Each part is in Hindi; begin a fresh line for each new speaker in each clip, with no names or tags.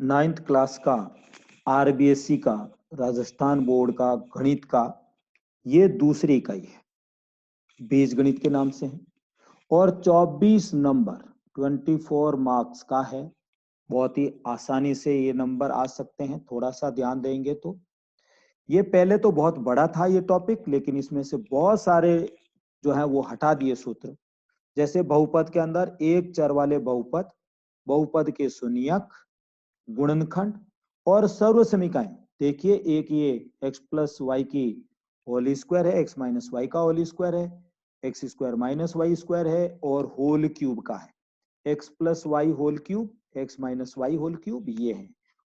9th क्लास का आरबीएससी का राजस्थान बोर्ड का गणित का ये दूसरी इकाई है। बीज गणित के नाम से है और 24 नंबर 24 मार्क्स का है। बहुत ही आसानी से ये नंबर आ सकते हैं, थोड़ा सा ध्यान देंगे तो। ये पहले तो बहुत बड़ा था ये टॉपिक, लेकिन इसमें से बहुत सारे जो है वो हटा दिए सूत्र। जैसे बहुपद के अंदर एक चर वाले बहुपद, बहुपद के शून्यक, गुणनखंड और सर्व समीकरण। देखिए, एक ये x प्लस वाई की होल स्क्वायर है, x माइनस वाई का होल स्क्वायर है, x square minus y square है और होल क्यूब का है। x plus y whole cube, x minus y whole cube ये है।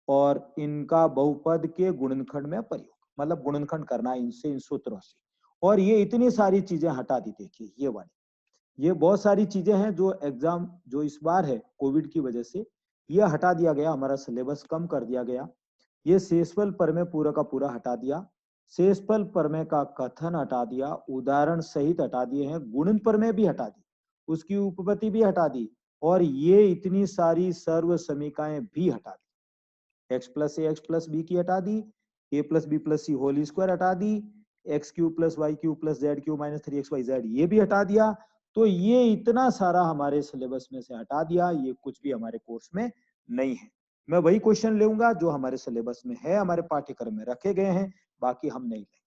और इनका बहुपद के गुणनखंड में प्रयोग, मतलब गुणनखंड करना इनसे, इन सूत्रों से। और ये इतनी सारी चीजें हटा दी। देखिए ये वाली, ये बहुत सारी चीजें हैं जो एग्जाम जो इस बार है कोविड की वजह से ये हटा दिया गया, हमारा सिलेबस कम कर दिया गया। ये शेषफल प्रमेय पूरा का पूरा हटा दिया, शेषफल प्रमेय का कथन हटा दिया, उदाहरण सहित हटा दिए हैं, गुणन प्रमेय भी हटा दी, उसकी उपपत्ति भी हटा दी और ये इतनी सारी सर्व समीकरण भी हटा दी। X plus A X plus B की हटा दी, A plus B plus C whole square हटा दी, X cube plus Y cube plus Z cube minus 3xyz ये भी हटा दिया। तो ये इतना सारा हमारे सिलेबस में से हटा दिया, ये कुछ भी हमारे कोर्स में नहीं है। मैं वही क्वेश्चन लूंगा जो हमारे सिलेबस में है, हमारे पाठ्यक्रम में रखे गए हैं, बाकी हम नहीं लेंगे।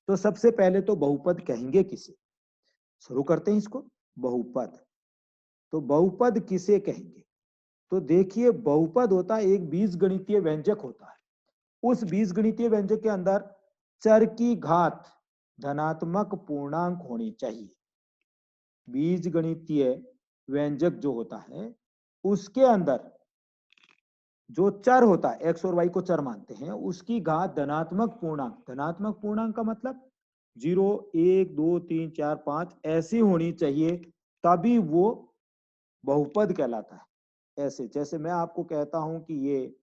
तो सबसे पहले तो बहुपद कहेंगे किसे, शुरू करते हैं इसको। बहुपद, तो बहुपद किसे कहेंगे? तो देखिए, बहुपद होता है एक बीजगणितीय व्यंजक होता है। उस बीजगणितीय व्यंजक के अंदर चर की घात धनात्मक पूर्णांक होनी चाहिए। बीजगणितीय व्यंजक जो होता है उसके अंदर जो चर होता है, एक्स और वाई को चर मानते हैं, उसकी घात धनात्मक पूर्णांक, धनात्मक पूर्णांक का मतलब 0 1 2 3 4 5 ऐसी होनी चाहिए, तभी वो बहुपद कहलाता है। ऐसे जैसे मैं आपको कहता हूं कि ये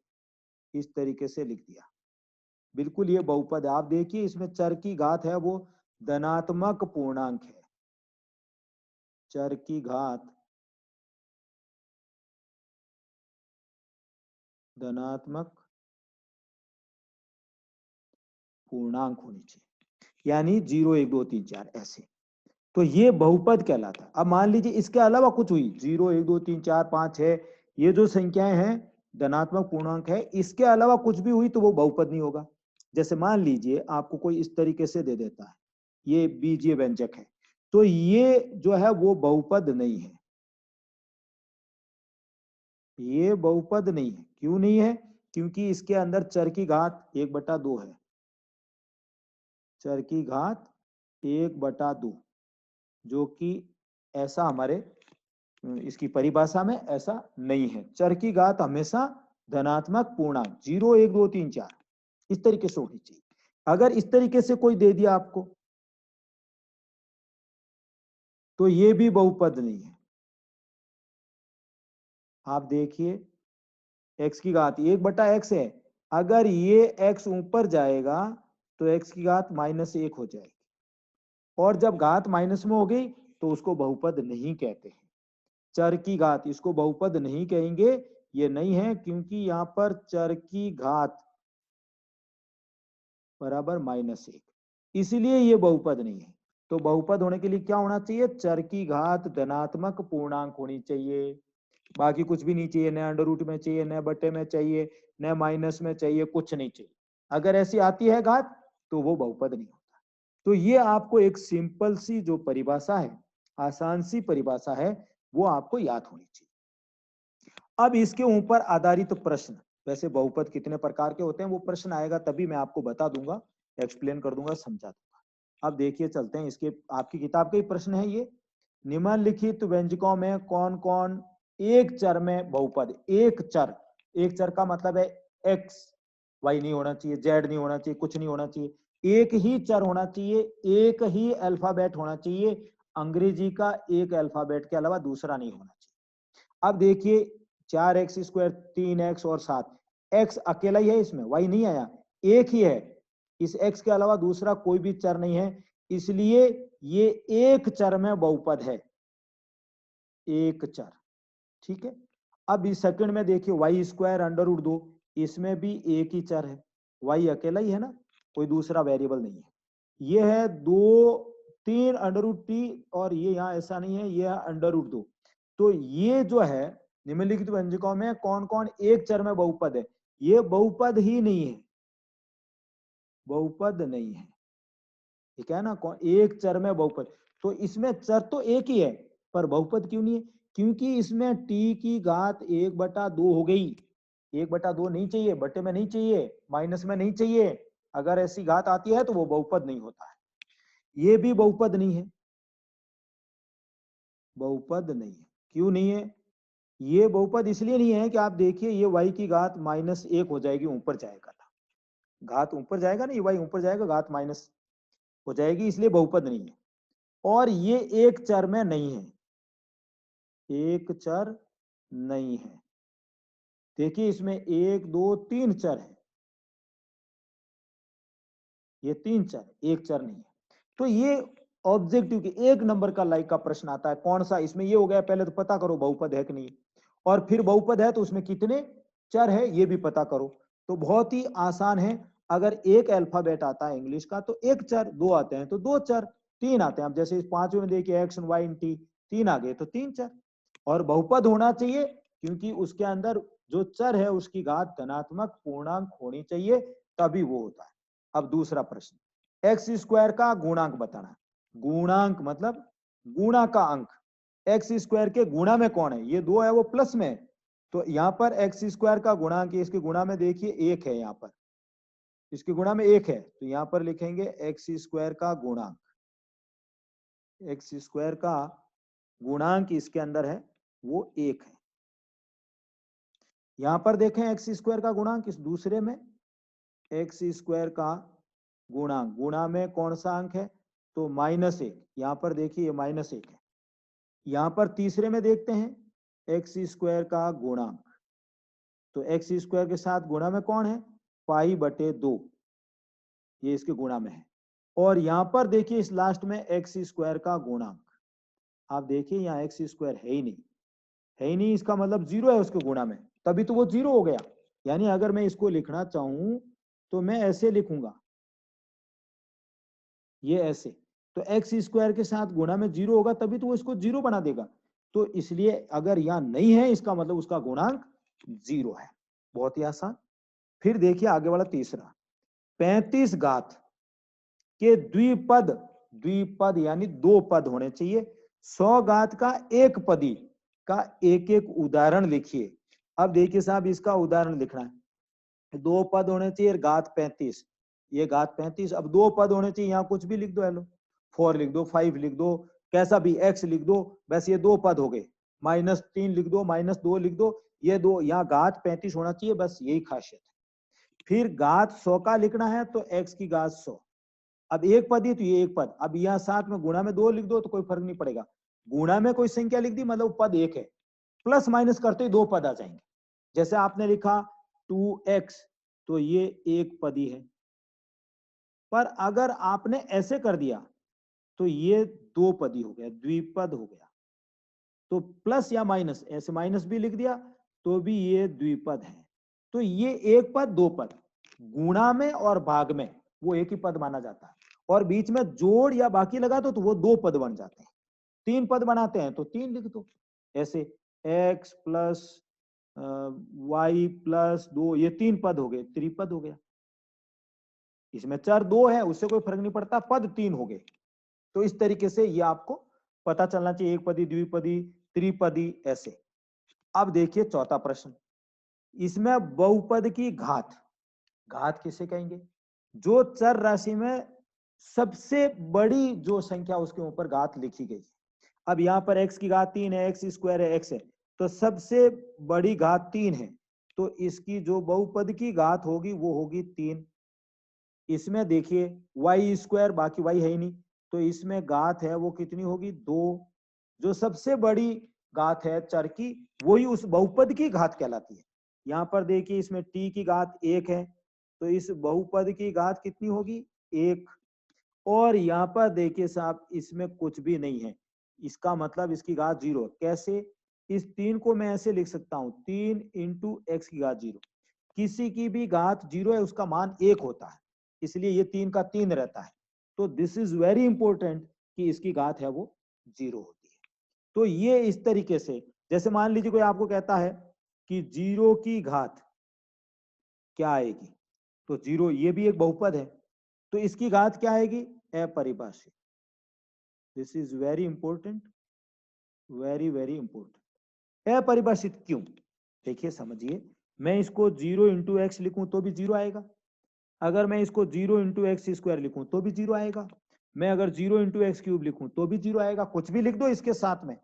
इस तरीके से लिख दिया, बिल्कुल ये बहुपद है। आप देखिए इसमें चर की घात है वो धनात्मक पूर्णांक है। चर की घात धनात्मक पूर्णांक होनी चाहिए, यानी 0 1 2 3 4 ऐसे। तो ये बहुपद कहलाता है। अब मान लीजिए इसके अलावा कुछ हुई, 0 1 2 3 4 5 है, ये जो संख्याएं हैं धनात्मक पूर्णांक है, इसके अलावा कुछ भी हुई तो वो बहुपद नहीं होगा। जैसे मान लीजिए आपको कोई इस तरीके से दे देता है, ये बीजीय व्यंजक है, तो ये जो है वो बहुपद नहीं है, ये बहुपद नहीं है। क्यों नहीं है? क्योंकि इसके अंदर चर की घात 1/2 है, चर की घात 1/2, जो कि ऐसा हमारे इसकी परिभाषा में ऐसा नहीं है। चर की घात हमेशा धनात्मक पूर्णांक 0 1 2 3 4 इस तरीके से होनी चाहिए। अगर इस तरीके से कोई दे दिया आपको तो ये भी बहुपद नहीं है। आप देखिए x की घात 1/x है, अगर ये x ऊपर जाएगा तो x की घात -1 हो जाएगी, और जब घात माइनस में हो गई तो उसको बहुपद नहीं कहते हैं। चर की घात, इसको बहुपद नहीं कहेंगे, ये नहीं है, क्योंकि यहां पर चर की घात बराबर -1, इसलिए ये बहुपद नहीं है। तो बहुपद होने के लिए क्या होना चाहिए? चर की घात धनात्मक पूर्णांक होनी चाहिए, बाकी कुछ भी नहीं चाहिए, न अंडर रूट में चाहिए, न बटे में चाहिए, न माइनस में चाहिए, कुछ नहीं चाहिए। अगर ऐसी आती है घात तो वो बहुपद नहीं होता। तो ये आपको एक सिंपल सी जो परिभाषा है, आसान सी परिभाषा है, वो आपको याद होनी चाहिए। अब इसके ऊपर आधारित प्रश्न, वैसे बहुपद कितने प्रकार के होते हैं वो प्रश्न आएगा तभी मैं आपको बता दूंगा, एक्सप्लेन कर दूंगा, समझा दूंगा। अब देखिए चलते हैं, इसके आपकी किताब के ही प्रश्न है ये। निम्नलिखित व्यंजकों में कौन कौन एक चर में बहुपद? एक चर, एक चर का मतलब है एक्स वाई नहीं होना चाहिए, जेड नहीं होना चाहिए, कुछ नहीं होना चाहिए, एक ही चर होना चाहिए, एक ही अल्फाबेट होना चाहिए, अंग्रेजी का एक अल्फाबेट के अलावा दूसरा नहीं होना चाहिए। अब देखिए 4x² 3x और 7, x अकेला ही है इसमें, y नहीं आया, एक ही है, इस x के अलावा दूसरा कोई भी चर नहीं है, इसलिए ये एक चर में बहुपद है, एक चर। ठीक है। अब इस सेकंड में देखिए वाई स्क्वायर अंडर रूट 2, इसमें भी एक ही चर है, वाई अकेला ही है ना, कोई दूसरा वेरिएबल नहीं है। ये है 2 3 अंडर रूट टी, और ये यहाँ ऐसा नहीं है, ये है अंडर रूट 2। तो ये जो है निम्नलिखित व्यंजकों में कौन कौन एक चर में बहुपद है? ये बहुपद ही नहीं है, बहुपद नहीं है, ठीक है ना, कौन एक चर में बहुपद। तो इसमें चर तो एक ही है, पर बहुपद क्यों नहीं है? क्योंकि इसमें टी की घात 1/2 हो गई। 1/2 नहीं चाहिए, बटे में नहीं चाहिए, माइनस में नहीं चाहिए। अगर ऐसी घात आती है तो वो बहुपद नहीं होता है। ये भी बहुपद नहीं है, बहुपद नहीं है। क्यों नहीं है? ये बहुपद इसलिए नहीं है कि आप देखिए ये y की घात -1 हो जाएगी, ऊपर जाएगा ना, घात ऊपर जाएगा ना, ये y ऊपर जाएगा, घात माइनस हो जाएगी, इसलिए बहुपद नहीं है। और ये एक चर में नहीं है, एक चर नहीं है। देखिए इसमें 1 2 3 चर है, ये 3 चर, एक चर नहीं है। तो ये ऑब्जेक्टिव की 1 नंबर का लाइक का प्रश्न आता है, कौन सा? इसमें ये हो गया, पहले तो पता करो बहुपद है कि नहीं, और फिर बहुपद है तो उसमें कितने चर है ये भी पता करो। तो बहुत ही आसान है। अगर एक अल्फाबेट आता है इंग्लिश का तो एक चर, दो आते हैं तो दो चर, तीन आते हैं, अब जैसे इस पांचवें में देखिए एक्स वाई इन टी, तीन आ गए तो तीन चर। और बहुपद होना चाहिए क्योंकि उसके अंदर जो चर है उसकी घात धनात्मक पूर्णांक होनी चाहिए, तभी वो होता है। अब दूसरा प्रश्न, एक्स स्क्वायर का गुणांक बताना। गुणांक मतलब गुणा का अंक, एक्स स्क्वायर के गुणा में कौन है? ये दो है, वो प्लस में, तो यहाँ पर एक्स स्क्वायर का गुणांक, इसके गुणा में देखिए एक है, यहाँ पर इसके गुणा में एक है, तो यहाँ पर लिखेंगे एक्स स्क्वायर का गुणांक, एक्स स्क्वायर का गुणांक इसके अंदर है वो एक है। यहाँ पर देखें एक्स स्क्वायर का गुणांक, इस दूसरे में एक्स स्क्वायर का गुणांक, गुणा में कौन सा अंक है? तो -1, यहाँ पर देखिए -1 है। यहाँ पर तीसरे में देखते हैं एक्स स्क्वायर का गुणांक, तो एक्स स्क्वायर के साथ गुणा में कौन है? π/2, ये इसके गुणा में है। और यहाँ पर देखिए इस लास्ट में एक्स स्क्वायर का गुणांक, आप देखिए यहाँ एक्स स्क्वायर है ही नहीं, है ही नहीं, इसका मतलब जीरो है उसके गुणा में, तभी तो वो जीरो हो गया। यानी अगर मैं इसको लिखना चाहूं तो मैं ऐसे लिखूंगा, ये ऐसे, तो एक्स स्क्वायर के साथ गुणा में जीरो होगा तभी तो वो इसको जीरो बना देगा। तो इसलिए अगर यहाँ नहीं है इसका मतलब उसका गुणांक जीरो है। बहुत ही आसान। फिर देखिए आगे वाला तीसरा, 35 घात के द्विपद, द्विपद यानी दो पद होने चाहिए, 100 घात का एक पदी का एक एक उदाहरण लिखिए। अब देखिए साहब इसका उदाहरण लिखना है, दो पद होने चाहिए, घात 35, ये घात 35, अब दो पद होने चाहिए, यहाँ कुछ भी लिख दो, हेलो 4 लिख दो, 5 लिख दो, कैसा भी एक्स लिख दो, बस ये दो पद हो गए, -3 लिख दो, -2 लिख दो, ये दो, यहाँ घात 35 होना चाहिए, बस यही खासियत है। फिर घात 100 का लिखना है तो एक्स की घात 100, अब एक पद ही तो ये एक पद, अब यहाँ साथ में गुणा में 2 लिख दो तो कोई फर्क नहीं पड़ेगा, गुणा में कोई संख्या लिख दी मतलब पद एक है, प्लस माइनस करते ही दो पद आ जाएंगे। जैसे आपने लिखा 2x, तो ये एक पद ही है, पर अगर आपने ऐसे कर दिया तो ये दो पदी हो गया, द्विपद हो गया। तो प्लस या माइनस, ऐसे माइनस भी लिख दिया तो भी ये द्विपद है। तो ये एक पद दो पद, गुणा में और भाग में वो एक ही पद माना जाता है, और बीच में जोड़ या बाकी लगा दो तो वो दो पद बन जाते हैं। तीन पद बनाते हैं तो तीन लिख दो, ऐसे x प्लस वाई प्लस 2, ये तीन पद हो गए, त्रिपद हो गया। इसमें चर दो है उससे कोई फर्क नहीं पड़ता, पद तीन हो गए। तो इस तरीके से ये आपको पता चलना चाहिए, एक पदी, द्विपदी, त्रिपदी, ऐसे। अब देखिए चौथा प्रश्न, इसमें बहुपद की घात, घात किसे कहेंगे? जो चर राशि में सबसे बड़ी जो संख्या उसके ऊपर घात लिखी गई। अब यहाँ पर x की घात 3 है, एक्स स्क्वायर है, x है, तो सबसे बड़ी घात 3 है, तो इसकी जो बहुपद की घात होगी वो होगी 3। इसमें देखिए वाई स्क्वायर, बाकी वाई है ही नहीं, तो इसमें घात है वो कितनी होगी? 2। जो सबसे बड़ी घात है चर की वही उस बहुपद की घात कहलाती है। यहाँ पर देखिए इसमें t की घात 1 है, तो इस बहुपद की घात कितनी होगी? 1। और यहाँ पर देखिए साहब इसमें कुछ भी नहीं है, इसका मतलब इसकी घात 0। कैसे? इस 3 को मैं ऐसे लिख सकता हूं 3 इंटू एक्स की घात 0। किसी की भी घात 0 है उसका मान 1 होता है, इसलिए ये 3 का 3 रहता है। तो दिस इज वेरी इंपॉर्टेंट कि इसकी घात है वो 0 होती है। तो ये इस तरीके से, जैसे मान लीजिए कोई आपको कहता है कि 0 की घात क्या आएगी, तो 0 ये भी एक बहुपद है, तो इसकी घात क्या आएगी, अपरिभाषित। This is very important, very very important. अपरिभाषित क्यों, देखिए समझिए, मैं इसको 0 इंटू एक्स लिखूं तो भी 0 आएगा, अगर मैं इसको 0 इंटू एक्स स्क्वायर लिखूं तो भी 0 आएगा, मैं अगर 0 इंटू एक्स क्यूब लिखूं तो भी 0 आएगा, कुछ भी लिख दो इसके साथ में।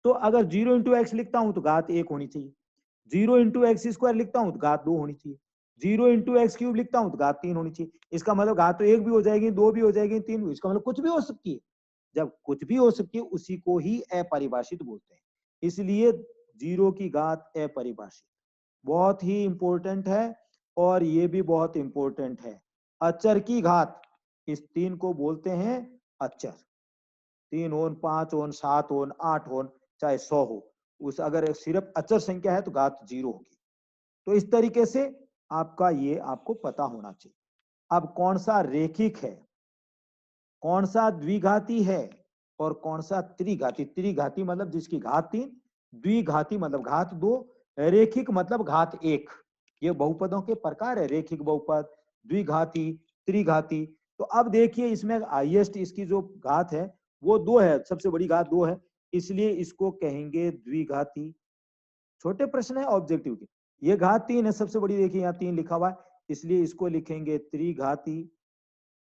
तो अगर 0 इंटू एक्स लिखता हूं तो घात 1 होनी चाहिए, 0 इंटू एक्स स्क्वायर लिखता हूं तो घात 2 होनी चाहिए, 0 इंटू एक्स क्यूब लिखता हूं तो घात 3 होनी चाहिए। इसका मतलब घात तो 1 भी हो जाएगी, 2 भी हो जाएगी, 3 भी, इसका मतलब कुछ भी हो सकती है। जब कुछ भी हो सकती है उसी को ही अपरिभाषित बोलते हैं, इसलिए 0 की घात अपरिभाषित बहुत ही इंपॉर्टेंट है। और ये भी बहुत इंपॉर्टेंट है, अचर की घात, इस 3 को बोलते हैं अचर। 3 हो, 5 हो, 7 हो, 8 हो, चाहे 100 हो, उस अगर सिर्फ अचर संख्या है तो घात 0 होगी। तो इस तरीके से आपका ये आपको पता होना चाहिए। अब कौन सा रेखिक है, कौन सा द्विघाती है और कौन सा त्रिघाती। त्रिघाती मतलब जिसकी घात 3, द्विघाती मतलब घात 2, रेखिक मतलब घात 1। ये बहुपदों के प्रकार है, रेखिक बहुपद, द्विघाती, त्रिघाती। तो अब देखिए इसमें हाईएस्ट इसकी जो घात है वो 2 है, सबसे बड़ी घात 2 है, इसलिए इसको कहेंगे द्विघाती। छोटे प्रश्न है ऑब्जेक्टिव के, ये घात 3 है सबसे बड़ी, देखिए यहाँ 3 लिखा हुआ है, इसलिए इसको लिखेंगे त्रिघाती।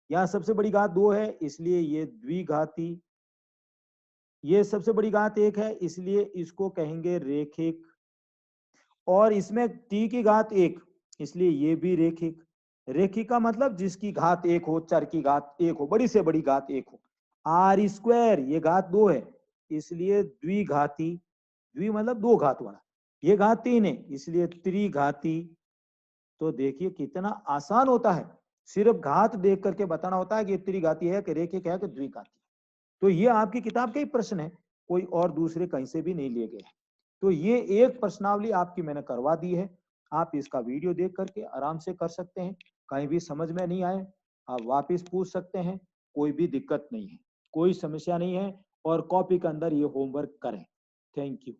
यहाँ सबसे बड़ी घात 2 है इसलिए ये द्विघाती। ये सबसे बड़ी घात 1 है इसलिए इसको कहेंगे रेखिक। और इसमें t की घात 1 इसलिए ये भी रेखिक। रेखिक का मतलब जिसकी घात 1 हो, चर की घात 1 हो, बड़ी से बड़ी घात 1 हो। आर स्क्वायर ये घात 2 है इसलिए द्विघाती, द्वि मतलब 2 घात वाला, ये घात 3 है इसलिए त्रिघाती। तो देखिए कितना आसान होता है, सिर्फ घात देख करके बताना होता है कि त्रिघाती है कि रेखिक है कि द्विघाती। तो ये आपकी किताब के ही प्रश्न है, कोई और दूसरे कहीं से भी नहीं लिए गए। तो ये एक प्रश्नावली आपकी मैंने करवा दी है, आप इसका वीडियो देख करके आराम से कर सकते हैं। कहीं भी समझ में नहीं आए आप वापस पूछ सकते हैं, कोई भी दिक्कत नहीं है, कोई समस्या नहीं है। और कॉपी के अंदर ये होमवर्क करें। Thank you.